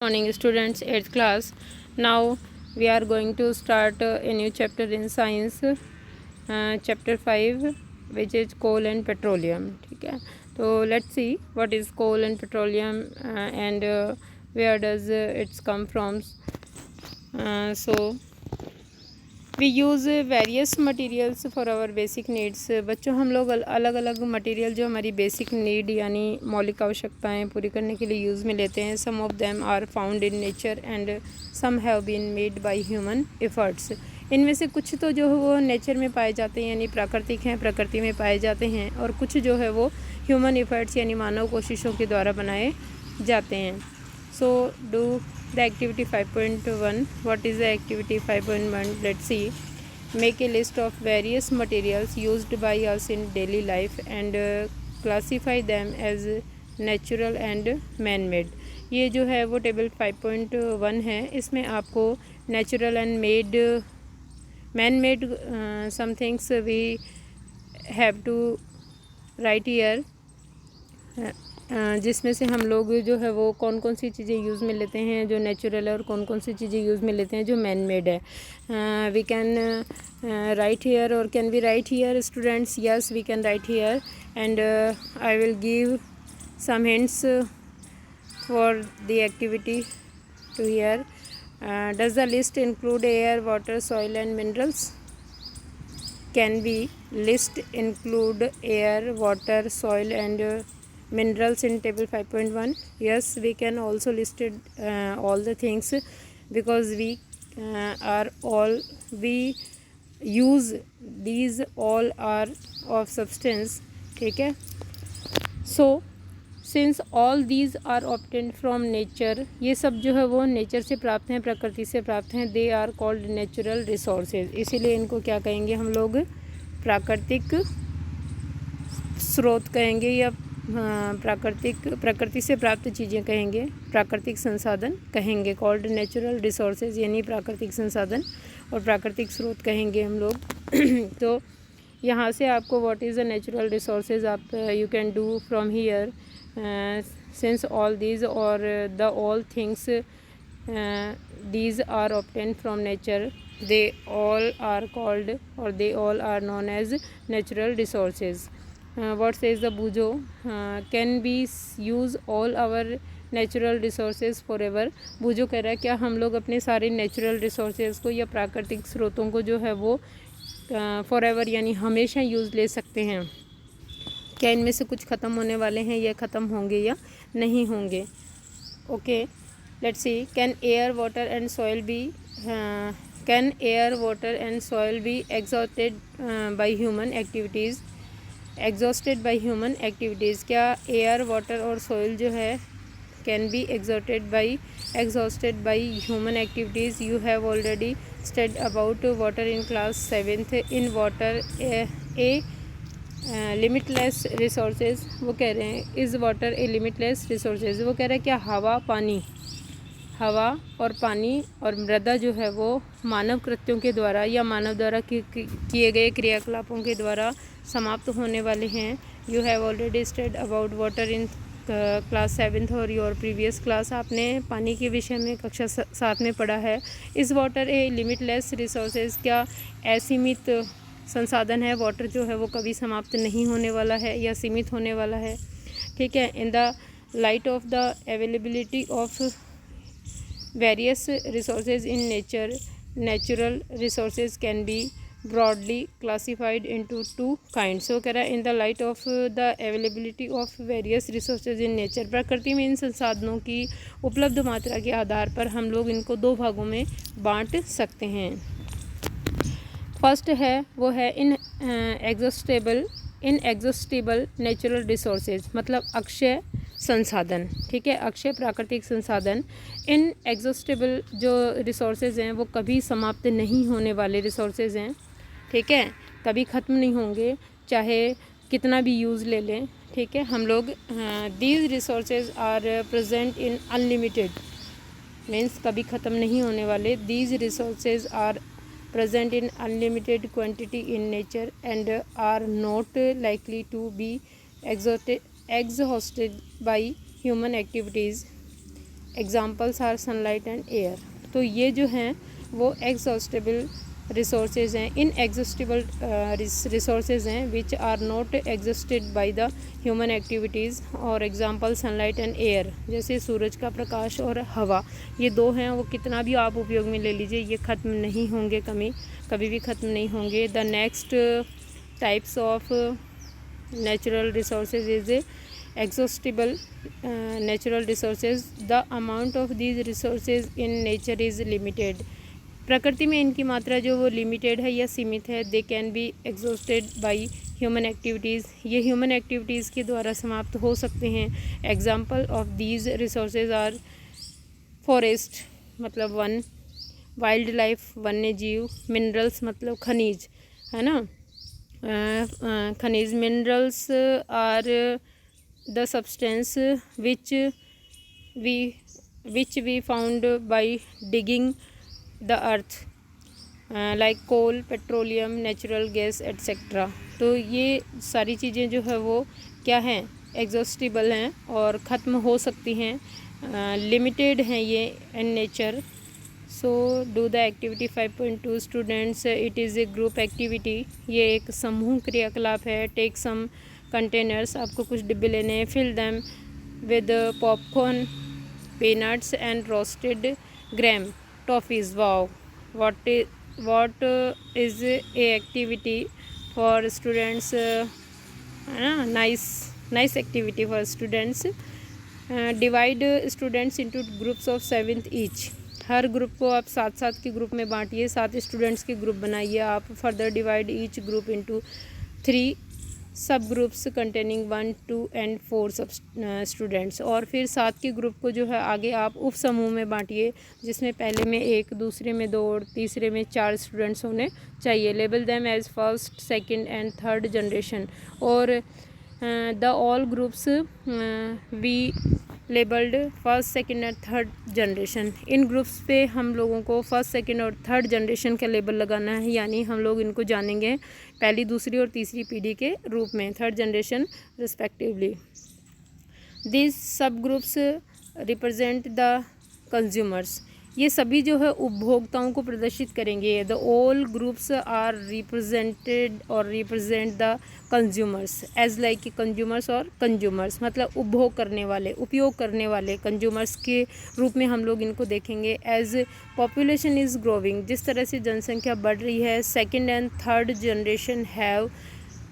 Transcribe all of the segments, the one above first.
Morning students, 8th class. Now we are going to start a new chapter in science, chapter 5, which is coal and petroleum. ठीक है, तो let's see what is coal and petroleum and where does it come from. So we use various materials for our basic needs. बच्चों, हम लोग अलग अलग material जो हमारी बेसिक नीड यानी मौलिक आवश्यकताएं पूरी करने के लिए यूज़ में लेते हैं। Some of them are found in nature and some have been made by human efforts. इनमें से कुछ तो जो है वो नेचर में पाए जाते हैं यानी प्राकृतिक हैं, प्रकृति में पाए जाते हैं, और कुछ जो है वो ह्यूमन एफर्ट्स यानी मानव कोशिशों के द्वारा बनाए जाते हैं। So do the activity 5.1. What is the activity 5.1? Let's see. Make a list of various materials used by us in daily life and classify them as natural and man-made. ये जो है वो टेबल 5.1 है। इसमें आपको natural and made, man made some things we have to write here, जिसमें से हम लोग जो है वो कौन कौन सी चीज़ें यूज़ में लेते हैं जो नेचुरल है और कौन कौन सी चीज़ें यूज़ में लेते हैं जो मैन मेड है। वी कैन राइट हियर, और can we write here students? Yes, we can write here and I will give some hints for the activity to here. Does the list include air, water, soil and minerals? Can be list include air, water, soil and minerals in table 5.1? Yes, we can also listed all the things because we use these, all are of substance. ठीक है, so since all these are obtained from nature, ये सब जो है वो nature से प्राप्त हैं, प्रकृति से प्राप्त हैं, they are called natural resources. इसीलिए इनको क्या कहेंगे हम लोग? प्राकृतिक स्रोत कहेंगे या प्रकृति से प्राप्त चीज़ें कहेंगे, प्राकृतिक संसाधन कहेंगे, कॉल्ड नेचुरल रिसोर्सेज यानी प्राकृतिक संसाधन और प्राकृतिक स्रोत कहेंगे हम लोग। तो यहाँ से आपको what is the natural resources आप you can do from here, since all these और the all things these are obtain from nature, they all are called और they all are known as natural resources. What says the Bujo? Can we use all our natural resources forever? बुजो कह रहा है क्या हम लोग अपने सारे natural resources को या प्राकृतिक स्रोतों को जो है वो फॉरएवर यानी हमेशा यूज़ ले सकते हैं? क्या इनमें से कुछ ख़त्म होने वाले हैं या ख़त्म होंगे या नहीं होंगे? Okay, let's see. Can air, water and soil be exhausted by human activities? Exhausted by human activities. क्या एयर, वाटर और सॉइल जो है can be exhausted by human activities? You have already study about water in class 7th. In water a limitless resources. वो कह रहे हैं is water a limitless resources. वो कह रहे हैं क्या हवा और पानी और मृदा जो है वो मानव कृत्यों के द्वारा या मानव द्वारा किए गए क्रियाकलापों के द्वारा समाप्त होने वाले हैं. You have already study about water in class 7th और योर प्रीवियस क्लास. आपने पानी के विषय में कक्षा 7 में पढ़ा है. इस वाटर ए लिमिटलेस रिसोर्सेज. क्या असीमित संसाधन है? वाटर जो है वो कभी समाप्त नहीं होने वाला है या सीमित होने वाला है. ठीक है. In the light of the availability of various resources in nature, natural resources can be broadly classified into two kinds. So कह रहा है in the light of the availability of various resources in nature. प्रकृति में इन संसाधनों की उपलब्ध मात्रा के आधार पर हम लोग इनको दो भागों में बांट सकते हैं. फर्स्ट है वो है इनएग्जॉस्टेबल नेचुरल रिसोर्सेज, मतलब अक्षय संसाधन. ठीक है, अक्षय प्राकृतिक संसाधन. इनएग्जॉस्टेबल जो रिसोर्सेज हैं वो कभी समाप्त नहीं होने वाले रिसोर्सेज हैं. ठीक है, कभी ख़त्म नहीं होंगे चाहे कितना भी यूज़ ले लें. ठीक है, हम लोग these resources are present in unlimited, means कभी ख़त्म नहीं होने वाले. These resources are present in unlimited quantity in nature and are not likely to be exhausted by human activities. Examples are sunlight and air. तो ये जो हैं वो एग्जॉस्टेबल रिसोर्सेज हैं, इन एग्जॉस्टेबल रिसोर्सेज हैं which are not existed by the human activities. और example sunlight and air, जैसे सूरज का प्रकाश और हवा, ये दो हैं, वो कितना भी आप उपयोग में ले लीजिए ये ख़त्म नहीं होंगे, कभी भी ख़त्म नहीं होंगे। The next types of natural resources is exhaustible natural resources. The amount of these resources in nature is limited. प्रकृति में इनकी मात्रा जो वो लिमिटेड है या सीमित है। They can be exhausted by human activities, ये ह्यूमन एक्टिविटीज़ के द्वारा समाप्त हो सकते हैं। Example of these resources are forest मतलब वन, वाइल्ड लाइफ वन्य जीव, मिनरल्स मतलब खनिज, है ना, खनिज। Minerals are the substance which we found by digging the earth like coal, petroleum, natural gas etcetera. तो ये सारी चीज़ें जो है वो क्या हैं, एग्जॉस्टिबल हैं और ख़त्म हो सकती हैं, लिमिटेड हैं ये in nature. So do the activity 5.2 students, it is a group activity, ये एक समूह क्रियाकलाप है। टेक सम कंटेनर्स, आपको कुछ डिब्बे लेने हैं, fill them with popcorn, peanuts and roasted gram toffees. Wow, what is a activity for students, nice activity for students। divide students into groups of 7 each, her group को आप 7 के group में बांटिए, 7 students के ग्रुप बनाइए आप। Further divide each group into 3 सब groups containing 1, 2 and 4 सब students. और फिर 7 के ग्रुप को जो है आगे आप उप समूह में बांटिए, जिसमें पहले में 1, दूसरे में 2 और तीसरे में 4 स्टूडेंट्स होने चाहिए। Label them as first, second and third generation. और the all groups we labelled first, second and third generation. इन ग्रुप्स पे हम लोगों को फर्स्ट, सेकंड और थर्ड जनरेशन का लेबल लगाना है, यानी हम लोग इनको जानेंगे पहली, दूसरी और तीसरी पीढ़ी के रूप में, थर्ड जनरेशन रिस्पेक्टिवली। दिस सब ग्रुप्स रिप्रेजेंट द कंज्यूमर्स, ये सभी जो है उपभोक्ताओं को प्रदर्शित करेंगे। The all groups are represented और represent the consumers as like consumers और कंज्यूमर्स मतलब उपभोग करने वाले, उपयोग करने वाले, कंज्यूमर्स के रूप में हम लोग इनको देखेंगे। एज पॉपुलेशन इज़ ग्रोविंग, जिस तरह से जनसंख्या बढ़ रही है, second and third generation have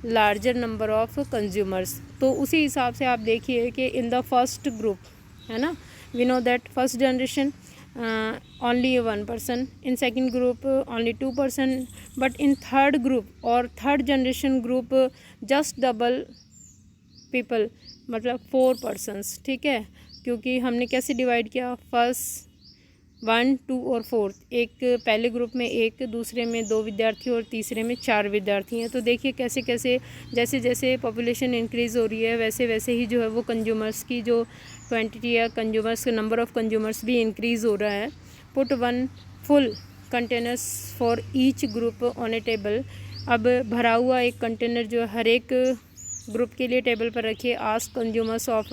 larger number of consumers. तो उसी हिसाब से आप देखिए कि इन द फर्स्ट ग्रुप, है ना, we know that first generation only 1 person, in second group only 2 person, but in third group और third generation group just double people मतलब 4 persons। ठीक है, क्योंकि हमने कैसे डिवाइड किया, फर्स्ट 1, 2 और 4, एक पहले ग्रुप में 1, दूसरे में 2 विद्यार्थी और तीसरे में 4 विद्यार्थी हैं। तो देखिए कैसे कैसे जैसे जैसे पॉपुलेशन इंक्रीज़ हो रही है वैसे वैसे ही जो है वो कंज्यूमर्स की जो क्वांटिटी या कंज्यूमर्स का नंबर ऑफ़ कंज्यूमर्स भी इंक्रीज़ हो रहा है। Put 1 full containers for each group on A table, अब भरा हुआ एक कंटेनर जो हर एक ग्रुप के लिए टेबल पर रखिए। Ask consumers of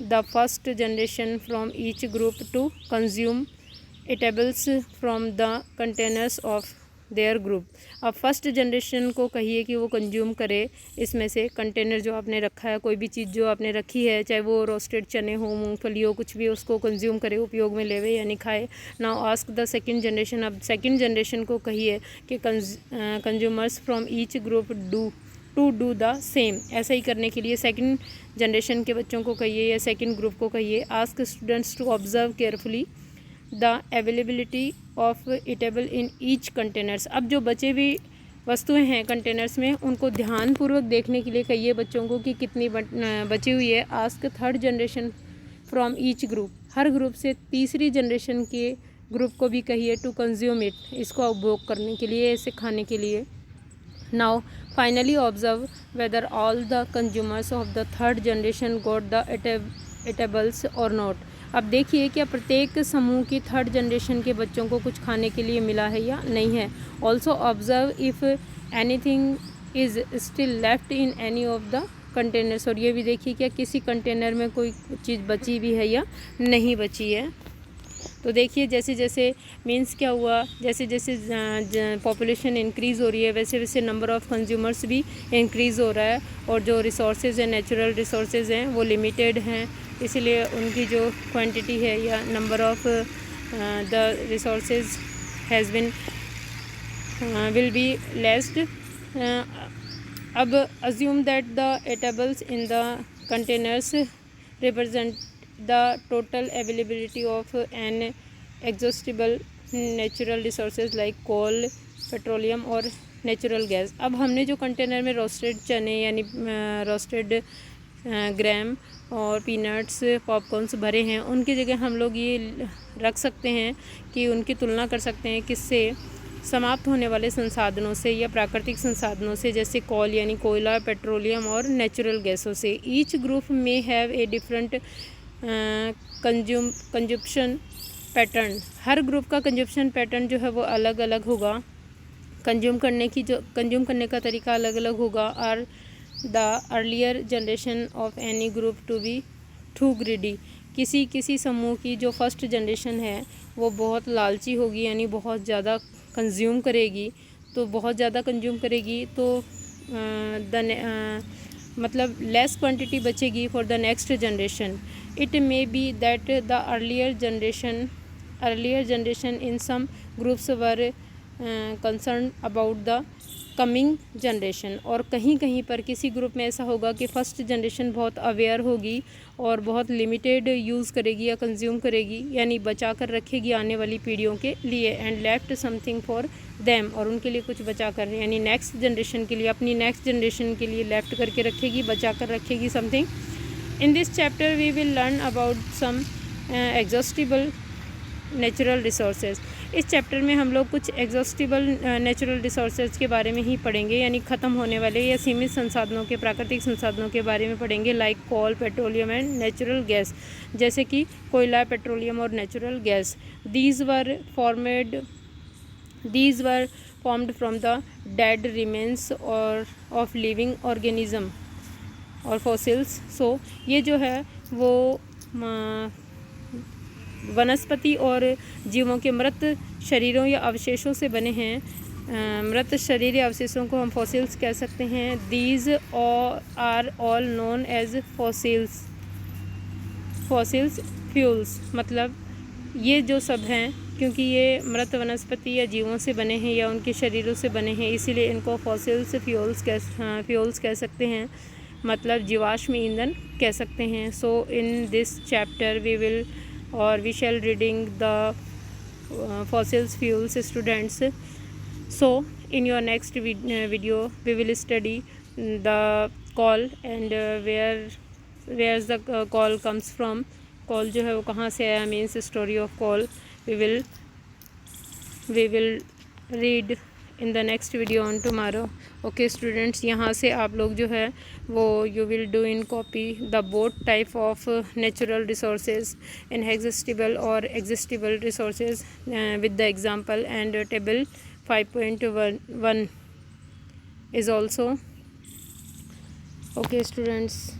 the first generation from each group to consume eatables from the containers of their group. अब फर्स्ट जनरेशन को कहिए कि वो कंज्यूम करे इसमें से कंटेनर जो आपने रखा है, कोई भी चीज़ जो आपने रखी है, चाहे वो रोस्टेड चने हो, मूंगफली हो, कुछ भी, उसको कंज्यूम करे, उपयोग में लेवे यानी खाए। Now ask the second generation, अब सेकंड जनरेशन को कहिए कि consumers from each group do the same, ऐसा ही करने के लिए सेकंड जनरेशन के बच्चों को कहिए या सेकंड ग्रुप को कहिए। Ask students to observe carefully the availability of eatable in each containers, अब जो बचे भी वस्तुएं हैं कंटेनर्स में उनको ध्यानपूर्वक देखने के लिए कहिए बच्चों को कि कितनी बची हुई है। Ask third generation from each group, her group से तीसरी जनरेशन के ग्रुप को भी कहिए टू कंज्यूम इट, इसको उपभोग करने के लिए, इसे खाने के लिए। Now finally observe whether all the consumers of the third generation got the eatables और नॉट, अब देखिए क्या प्रत्येक समूह की थर्ड जनरेशन के बच्चों को कुछ खाने के लिए मिला है या नहीं है। Also observe if anything is still left in any of the containers, और ये भी देखिए क्या किसी कंटेनर में कोई चीज़ बची भी है या नहीं बची है। तो देखिए जैसे जैसे मीन्स क्या हुआ, जैसे जैसे पॉपुलेशन इंक्रीज़ हो रही है वैसे वैसे नंबर ऑफ़ कंज्यूमर्स भी इंक्रीज़ हो रहा है, और जो रिसोर्सेज हैं, नेचुरल रिसोर्सेज हैं, वो लिमिटेड हैं, इसलिए उनकी जो क्वांटिटी है या number of the resources has been will be लेस्ड। अब assume that the eatables in the containers represent the total availability of an exhaustible natural resources like coal, petroleum और नेचुरल गैस। अब हमने जो कंटेनर में roasted चने यानी roasted ग्राम और peanuts, popcorns भरे हैं, उनकी जगह हम लोग ये रख सकते हैं कि उनकी तुलना कर सकते हैं किससे, समाप्त होने वाले संसाधनों से या प्राकृतिक संसाधनों से, जैसे कोल यानी कोयला, पेट्रोलियम और नेचुरल गैसों से। ईच ग्रुप में have a different consumption pattern. Her group का कंजप्शन पैटर्न जो है वो अलग अलग होगा, कंज्यूम करने का तरीका अलग अलग होगा। Are the earlier generation of any group to be too greedy. किसी समूह की जो फर्स्ट जनरेशन है वो बहुत लालची होगी, यानी बहुत ज़्यादा कंज्यूम करेगी, तो बहुत ज़्यादा कंज्यूम करेगी तो मतलब लेस क्वांटिटी बचेगी for the next generation. It may be that the earlier generation in some groups were concern about the coming generation. और कहीं कहीं पर किसी ग्रुप में ऐसा होगा कि फ़र्स्ट जनरेशन बहुत अवेयर होगी और बहुत लिमिटेड यूज़ करेगी या कंज्यूम करेगी, यानी बचा कर रखेगी आने वाली पीढ़ियों के लिए, and left something for them, और उनके लिए कुछ बचा कर, यानी नेक्स्ट जनरेशन के लिए, अपनी नेक्स्ट जनरेशन के लिए लेफ्ट करके रखेगी, बचा कर रखेगी something. In this chapter we will learn about some exhaustible natural resources. इस चैप्टर में हम लोग कुछ एग्जॉस्टिबल नेचुरल रिसोर्सेज के बारे में ही पढ़ेंगे, यानी ख़त्म होने वाले या सीमित संसाधनों के, प्राकृतिक संसाधनों के बारे में पढ़ेंगे, like coal, petroleum and natural gas, जैसे कि कोयला, पेट्रोलियम और natural gas. These were formed from the dead remains और ऑफ लिविंग ऑर्गेनिज्म और फॉसिल्स। सो ये जो है वो वनस्पति और जीवों के मृत शरीरों या अवशेषों से बने हैं। मृत शरीर या अवशेषों को हम फॉसिल्स कह सकते हैं। These are all known as fossils fuels, मतलब ये जो सब हैं, क्योंकि ये मृत वनस्पति या जीवों से बने हैं या उनके शरीरों से बने हैं, इसीलिए इनको फॉसिल्स फ्यूल्स कह सकते हैं, मतलब जीवाश्म ईंधन कह सकते हैं। So in this chapter we shall reading the fossils fuels students. So in your next video we will study the coal and where's the coal comes from, coal जो है वो कहाँ से आया, means story of coal we will read in the next video on tomorrow. Okay students, यहाँ से आप लोग जो है वो you will do in copy the both type of natural resources, inexhaustible or exhaustible resources with the example, and table 5.1 is also okay students.